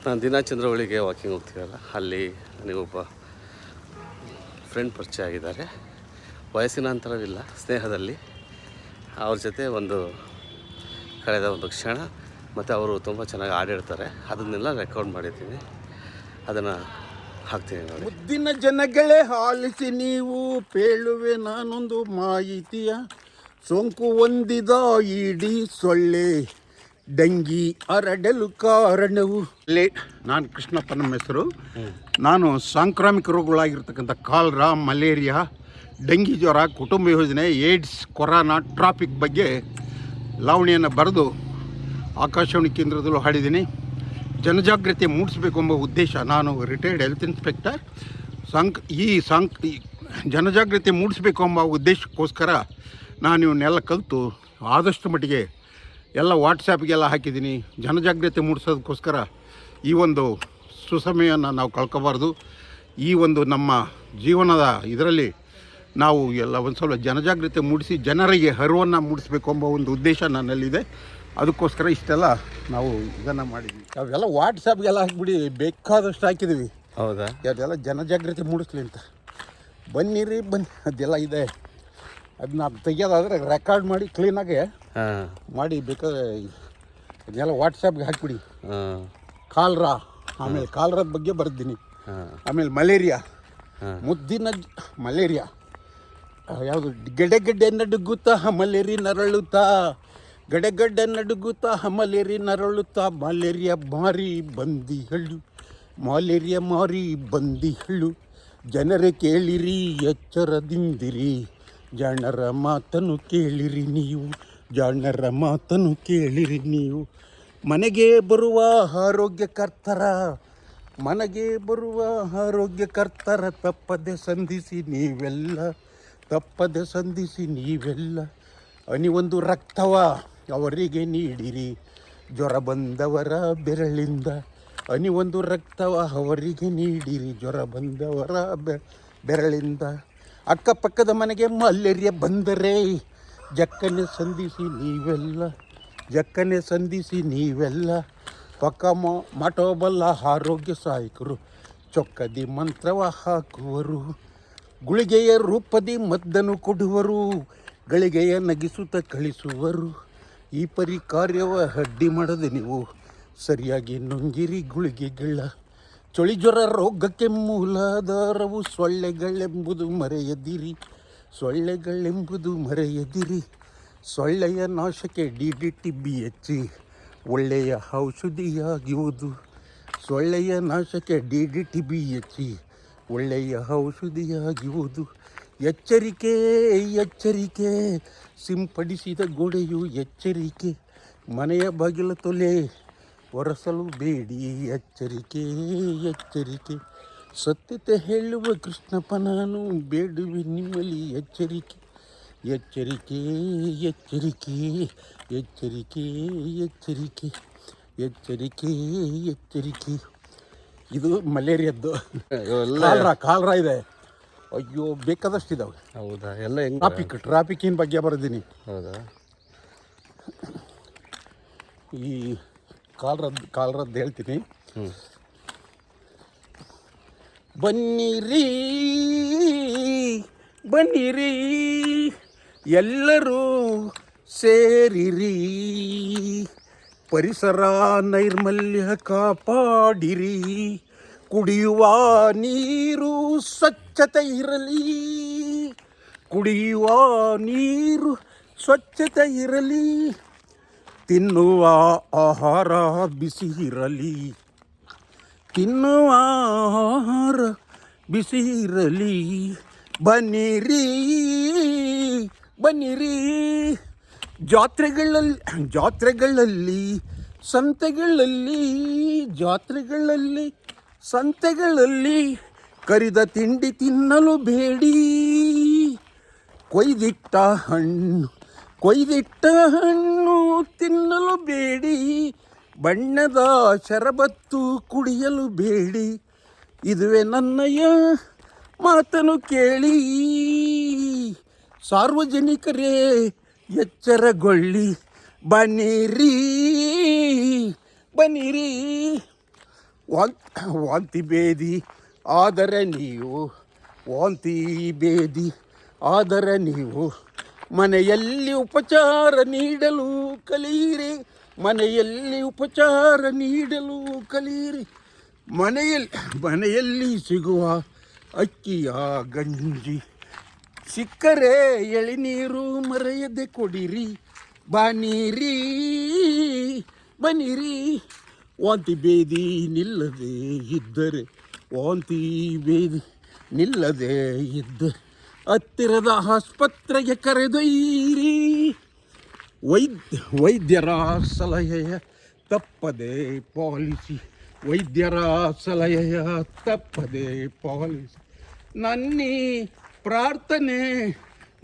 ನಾನು ದಿನ ಚಂದ್ರವಳ್ಳಿಗೆ ವಾಕಿಂಗ್ ಹೋಗ್ತೀವಲ್ಲ, ಅಲ್ಲಿ ನನಗೊಬ್ಬ ಫ್ರೆಂಡ್ ಪರಿಚಯ ಆಗಿದ್ದಾರೆ. ವಯಸ್ಸಿನ ಅಂತರವಿಲ್ಲ, ಸ್ನೇಹದಲ್ಲಿ ಅವ್ರ ಜೊತೆ ಕಳೆದ ಒಂದು ಕ್ಷಣ, ಮತ್ತು ಅವರು ತುಂಬ ಚೆನ್ನಾಗಿ ಹಾಡಿರ್ತಾರೆ. ಅದನ್ನೆಲ್ಲ ರೆಕಾರ್ಡ್ ಮಾಡಿದ್ದೀನಿ, ಅದನ್ನು ಹಾಕ್ತೀನಿ ನೋಡಿ. ಮುದ್ದಿನ ಜನಗಳೇ ಆಲಿಸಿ ನೀವು, ಪೇಳುವೆ ನಾನೊಂದು ಮಾಹಿತಿಯ. ಸೋಂಕು ಹೊಂದಿದ ಇಡೀ ಸೊಳ್ಳೆ ಡೆಂಗಿ ಹರಡಲು ಕಾರಣವು. ನಾನು ಕೃಷ್ಣಪ್ಪ ನಮ್ಮ ಹೆಸರು. ನಾನು ಸಾಂಕ್ರಾಮಿಕ ರೋಗಗಳಾಗಿರ್ತಕ್ಕಂಥ ಕಾಲ್ರಾ, ಮಲೇರಿಯಾ, ಡೆಂಗಿ ಜ್ವರ, ಕುಟುಂಬ ಯೋಜನೆ, ಏಡ್ಸ್, ಕೊರೋನಾ, ಟ್ರಾಫಿಕ್ ಬಗ್ಗೆ ಲಾವಣಿಯನ್ನು ಬರೆದು ಆಕಾಶವಾಣಿ ಕೇಂದ್ರದಲ್ಲೂ ಹಾಡಿದ್ದೀನಿ. ಜನಜಾಗೃತಿ ಮೂಡಿಸಬೇಕು ಎಂಬ ಉದ್ದೇಶ. ನಾನು ರಿಟೈರ್ಡ್ ಹೆಲ್ತ್ ಇನ್ಸ್ಪೆಕ್ಟರ್. ಜನಜಾಗೃತಿ ಮೂಡಿಸಬೇಕು ಎಂಬ ಉದ್ದೇಶಕ್ಕೋಸ್ಕರ ನಾನು ಇವನ್ನೆಲ್ಲ ಕಲಿತು ಆದಷ್ಟು ಮಟ್ಟಿಗೆ ಎಲ್ಲ ವಾಟ್ಸಾಪ್ಗೆಲ್ಲ ಹಾಕಿದ್ದೀನಿ. ಜನಜಾಗೃತಿ ಮೂಡಿಸೋದಕ್ಕೋಸ್ಕರ ಈ ಒಂದು ಸುಸಮಯವನ್ನು ನಾವು ಕಳ್ಕೊಬಾರ್ದು. ಈ ಒಂದು ನಮ್ಮ ಜೀವನದ ಇದರಲ್ಲಿ ನಾವು ಎಲ್ಲ ಒಂದು ಸ್ವಲ್ಪ ಜನಜಾಗೃತಿ ಮೂಡಿಸಿ ಜನರಿಗೆ ಅರಿವನ್ನು ಮೂಡಿಸಬೇಕು ಎಂಬ ಒಂದು ಉದ್ದೇಶ ನನ್ನಲ್ಲಿದೆ. ಅದಕ್ಕೋಸ್ಕರ ಇಷ್ಟೆಲ್ಲ ನಾವು ಇದನ್ನು ಮಾಡಿದ್ವಿ. ಅವೆಲ್ಲ ವಾಟ್ಸಾಪ್ಗೆಲ್ಲ ಹಾಕಿಬಿಡಿ, ಬೇಕಾದಷ್ಟು ಹಾಕಿದ್ದೀವಿ. ಹೌದಾ? ಅದೆಲ್ಲ ಜನಜಾಗೃತಿ ಮೂಡಿಸ್ಲಿ ಅಂತ. ಬನ್ನಿರಿ ಬನ್ನಿ, ಅದೆಲ್ಲ ಇದೆ. ಅದನ್ನ ತೆಗಿಯೋದಾದರೆ ರೆಕಾರ್ಡ್ ಮಾಡಿ ಕ್ಲೀನಾಗೆ ಮಾಡಿ ಬೇಕಾದ್ರೆ ಅದನ್ನೆಲ್ಲ ವಾಟ್ಸಾಪ್ಗೆ ಹಾಕಿಬಿಡಿ. ಕಾಲ್ರಾ, ಆಮೇಲೆ ಕಾಲ್ರಾದ ಬಗ್ಗೆ ಬರೆದಿದ್ದೀನಿ. ಆಮೇಲೆ ಮಲೇರಿಯಾ, ಮುದ್ದಿನ ಮಲೇರಿಯಾ ಯಾವುದು, ಗೆಡ್ಡೆ ನಡುಗುತ್ತಾ ಮಲೇರಿ ನರಳುತ್ತಾ, ಗಡೆಗಡ್ಡೆ ನಡುಗುತ್ತಾ ಮಲೇರಿ ನರಳುತ್ತಾ, ಮಲೇರಿಯಾ ಮಾರಿ ಬಂದಿಗಳು, ಮಲೇರಿಯಾ ಮಾರಿ ಬಂದಿಗಳು. ಜನರೇ ಕೇಳಿರಿ, ಎಚ್ಚರದಿಂದಿರಿ, ಜಾಣರ ಮಾತನ್ನು ಕೇಳಿರಿ ನೀವು, ಜಾಣರ ಮಾತನ್ನು ಕೇಳಿರಿ ನೀವು. ಮನೆಗೆ ಬರುವ ಆರೋಗ್ಯಕರ್ತರ, ಮನೆಗೆ ಬರುವ ಆರೋಗ್ಯಕರ್ತರ ತಪ್ಪದೆ ಸಂಧಿಸಿ ನೀವೆಲ್ಲ, ತಪ್ಪದೆ ಸಂಧಿಸಿ ನೀವೆಲ್ಲ. ಅನಿವೊಂದು ರಕ್ತವ ಅವರಿಗೆ ನೀಡಿರಿ, ಜ್ವರ ಬಂದವರ ಬೆರಳಿಂದ. ಅನಿವೊಂದು ರಕ್ತವ ಅವರಿಗೆ ನೀಡಿರಿ, ಜ್ವರ ಬಂದವರ ಬೆರಳಿಂದ. ಅಕ್ಕಪಕ್ಕದ ಮನೆಗೆ ಮಲೇರಿಯಾ ಬಂದರೆ ಜಕ್ಕನೆ ಸಂಧಿಸಿ ನೀವೆಲ್ಲ, ಜಕ್ಕನೆ ಸಂಧಿಸಿ ನೀವೆಲ್ಲ. ಪಕ್ಕ ಮಾಡಬಲ್ಲ ಆರೋಗ್ಯ ಸಹಾಯಕರು ಚೊಕ್ಕದಿ ಮಂತ್ರವ ಹಾಕುವರು, ಗುಳಿಗೆಯ ರೂಪದಿ ಮದ್ದನ್ನು ಕೊಡುವರು, ಗಳಿಗೆಯ ನಗಿಸುತ್ತ ಕಳಿಸುವರು. ಈ ಪರಿ ಕಾರ್ಯವ ಅಡ್ಡಿ ಮಾಡದೆ ನೀವು ಸರಿಯಾಗಿ ನುಂಗಿರಿ ಗುಳಿಗೆಗಳ. ಚಳಿ ಜ್ವರ ರೋಗಕ್ಕೆ ಮೂಲಾಧಾರವು ಸೊಳ್ಳೆಗಳೆಂಬುದು ಮರೆಯದಿರಿ, ಸೊಳ್ಳೆಗಳೆಂಬುದು ಮರೆಯದಿರಿ. ಸೊಳ್ಳೆಯ ನಾಶಕ್ಕೆ DDT BH ಒಳ್ಳೆಯ ಔಷಧಿಯಾಗುವುದು, ಸೊಳ್ಳೆಯ ನಾಶಕ್ಕೆ DDT BH ಒಳ್ಳೆಯ ಔಷಧಿಯಾಗುವುದು. ಎಚ್ಚರಿಕೆ ಎಚ್ಚರಿಕೆ, ಸಿಂಪಡಿಸಿದ ಗೋಡೆಯು ಎಚ್ಚರಿಕೆ, ಮನೆಯ ಬಾಗಿಲ ತೊಲೆ ಒರೆಸಲು ಬೇಡಿ, ಎಚ್ಚರಿಕೆ ಎಚ್ಚರಿಕೆ. ಸತ್ಯತೆ ಹೇಳುವ ಕೃಷ್ಣಪ್ಪ ನಾನು, ಬೇಡುವೆ ನಿಮ್ಮಲ್ಲಿ ಎಚ್ಚರಿಕೆ, ಎಚ್ಚರಿಕೆ ಎಚ್ಚರಿಕೆ, ಎಚ್ಚರಿಕೆ ಎಚ್ಚರಿಕೆ, ಎಚ್ಚರಿಕೆ ಎಚ್ಚರಿಕೆ. ಇದು ಮಲೇರಿಯಾದ್ದು. ಕಾಲ್ರಾ ಇದೆ. ಅಯ್ಯೋ, ಬೇಕಾದಷ್ಟಿದ್ದಾವೆ. ಹೌದಾ? ಎಲ್ಲ ಟ್ರಾಫಿಕ್ಕಿನ ಬಗ್ಗೆ ಬರೆದೀನಿ. ಹೌದಾ? ಈ ಕಾಲ್ರದ್ದು ಹೇಳ್ತೀನಿ. ಬನ್ನಿರಿ ಬನ್ನಿರಿ ಎಲ್ಲರೂ ಸೇರಿರಿ, ಪರಿಸರ ನೈರ್ಮಲ್ಯ ಕಾಪಾಡಿರಿ, ಕುಡಿಯುವ ನೀರು ಸ್ವಚ್ಛತೆ ಇರಲಿ, ಕುಡಿಯುವ ನೀರು ಸ್ವಚ್ಛತೆ ಇರಲಿ, ತಿನ್ನುವ ಆಹಾರ ಬಿಸಿ ಇರಲಿ, ತಿನ್ನುವ ಆಹಾರ ಬಿಸಿ ಇರಲಿ. ಬನ್ನಿರಿ ಬನ್ನಿರಿ, ಜಾತ್ರೆಗಳಲ್ಲಿ ಸಂತೆಗಳಲ್ಲಿ, ಜಾತ್ರೆಗಳಲ್ಲಿ ಸಂತೆಗಳಲ್ಲಿ ಕರಿದ ತಿಂಡಿ ತಿನ್ನಲು ಬೇಡಿ, ಕೊಯ್ದಿಟ್ಟ ಹಣ್ಣು ತಿನ್ನಲು ಬೇಡಿ, ಬಣ್ಣದ ಶರಬತ್ತು ಕುಡಿಯಲು ಬೇಡಿ. ಇದುವೇ ನನ್ನಯ್ಯ ಮಾತನ್ನು ಕೇಳಿ, ಸಾರ್ವಜನಿಕರೇ ಎಚ್ಚರಗೊಳ್ಳಿ. ಬನ್ನಿರಿ ಬನ್ನಿರಿ, ವಾಂತಿ ಭೇದಿ ಆದರೆ ನೀವು ವಾಂತಿ ಭೇದಿ ಆದರೆ ನೀವು ಮನೆಯಲ್ಲಿ ಉಪಚಾರ ನೀಡಲು ಕಲಿಯಿರಿ, ಮನೆಯಲ್ಲಿ ಉಪಚಾರ ನೀಡಲು ಕಲಿಯಿರಿ. ಮನೆಯಲ್ಲಿ ಸಿಗುವ ಅಕ್ಕಿಯ ಗಂಜಿ ಸಿಕ್ಕರೆ ಎಳಿನೀರು ಮರೆಯದೆ ಕೊಡಿರಿ. ಬನ್ನಿರಿ ಬನ್ನಿರಿ, ವಾಂತಿ ಭೇದಿ ನಿಲ್ಲದೆ ಇದ್ದರೆ, ವಾಂತಿ ಭೇದಿ ನಿಲ್ಲದೆ ಇದ್ದರೆ ಹತ್ತಿರದ ಆಸ್ಪತ್ರೆಗೆ ಕರೆದೊಯ್ಯಿರಿ. ವೈದ್ಯರ ಸಲಹೆಯ ತಪ್ಪದೆ ಪಾಲಿಸಿ, ವೈದ್ಯರ ಸಲಹೆಯ ತಪ್ಪದೆ ಪಾಲಿಸಿ. ನನ್ನಿ ಪ್ರಾರ್ಥನೆ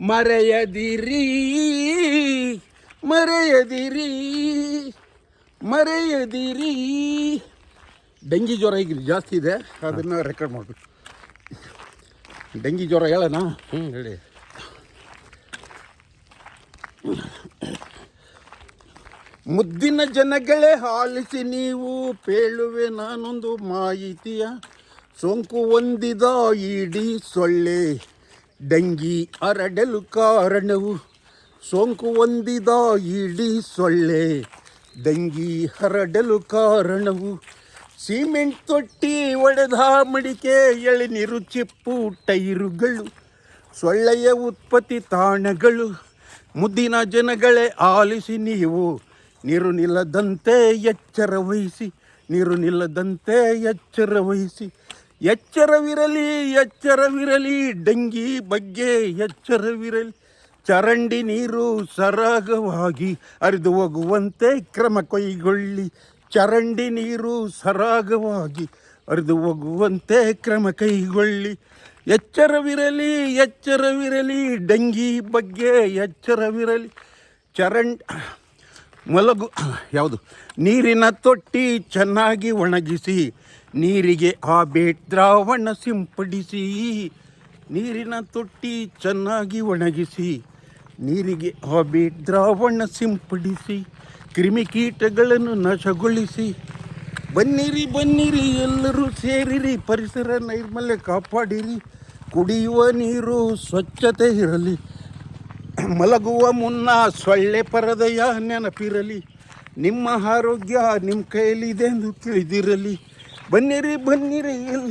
ಮರೆಯದಿರಿ, ಮರೆಯದಿರಿ, ಮರೆಯದಿರಿ. ಡೆಂಗಿ ಜ್ವರ ಈಗ ಜಾಸ್ತಿ ಇದೆ, ಅದನ್ನು ರೆಕಾರ್ಡ್ ಮಾಡಬೇಕು. ಡೆಂಗಿ ಜ್ವರ ಹೇಳೋಣ? ಹೇಳಿ. ಮುದ್ದಿನ ಜನಗಳೇ ಆಲಿಸಿ ನೀವು, ಪೇಳುವೆ ನಾನೊಂದು ಮಾಹಿತಿಯ. ಸೋಂಕು ಹೊಂದಿದ ಇಡೀ ಸೊಳ್ಳೆ ಡೆಂಗಿ ಹರಡಲು ಕಾರಣವು. ಸೋಂಕು ಹೊಂದಿದ ಇಡೀ ಸೊಳ್ಳೆ ಡೆಂಗಿ ಹರಡಲು ಕಾರಣವು. ಸಿಮೆಂಟ್ ತೊಟ್ಟಿ ಒಡೆದ ಮಡಿಕೆ, ಎಳೆನೀರು ಚಿಪ್ಪು ಟೈರುಗಳು ಸೊಳ್ಳೆಯ ಉತ್ಪತ್ತಿ ತಾಣಗಳು. ಮುದ್ದಿನ ಜನಗಳೇ ಆಲಿಸಿ ನೀವು, ನೀರು ನಿಲ್ಲದಂತೆ ಎಚ್ಚರ ವಹಿಸಿ, ನೀರು ನಿಲ್ಲದಂತೆ ಎಚ್ಚರ ವಹಿಸಿ. ಎಚ್ಚರವಿರಲಿ, ಎಚ್ಚರವಿರಲಿ, ಡೆಂಗಿ ಬಗ್ಗೆ ಎಚ್ಚರವಿರಲಿ. ಚರಂಡಿ ನೀರು ಸರಾಗವಾಗಿ ಹರಿದು ಹೋಗುವಂತೆ ಕ್ರಮ ಕೈಗೊಳ್ಳಿ. ಚರಂಡಿ ನೀರು ಸರಾಗವಾಗಿ ಹರಿದು ಹೋಗುವಂತೆ ಕ್ರಮ ಕೈಗೊಳ್ಳಿ. ಎಚ್ಚರವಿರಲಿ, ಎಚ್ಚರವಿರಲಿ, ಡೆಂಗಿ ಬಗ್ಗೆ ಎಚ್ಚರವಿರಲಿ. ಯಾವುದು ನೀರಿನ ತೊಟ್ಟಿ ಚೆನ್ನಾಗಿ ಒಣಗಿಸಿ, ನೀರಿಗೆ ಆಬೇಟ್ ದ್ರಾವಣ ಸಿಂಪಡಿಸಿ. ನೀರಿನ ತೊಟ್ಟಿ ಚೆನ್ನಾಗಿ ಒಣಗಿಸಿ, ನೀರಿಗೆ ಆಬೇಟ್ ದ್ರಾವಣ ಸಿಂಪಡಿಸಿ. ಕ್ರಿಮಿಕೀಟಗಳನ್ನು ನಾಶಗೊಳಿಸಿ. ಬನ್ನಿರಿ ಬನ್ನಿರಿ ಎಲ್ಲರೂ ಸೇರಿರಿ, ಪರಿಸರ ನೈರ್ಮಲ್ಯ ಕಾಪಾಡಿರಿ. ಕುಡಿಯುವ ನೀರು ಸ್ವಚ್ಛತೆ ಇರಲಿ. ಮಲಗುವ ಮುನ್ನ ಸೊಳ್ಳೆ ಪರದೆಯ ನೆನಪಿರಲಿ. ನಿಮ್ಮ ಆರೋಗ್ಯ ನಿಮ್ಮ ಕೈಯಲ್ಲಿದೆ ಎಂದು ತಿಳಿದಿರಲಿ. ಬನ್ನಿರಿ ಬನ್ನಿರಿ ಎಲ್ಲ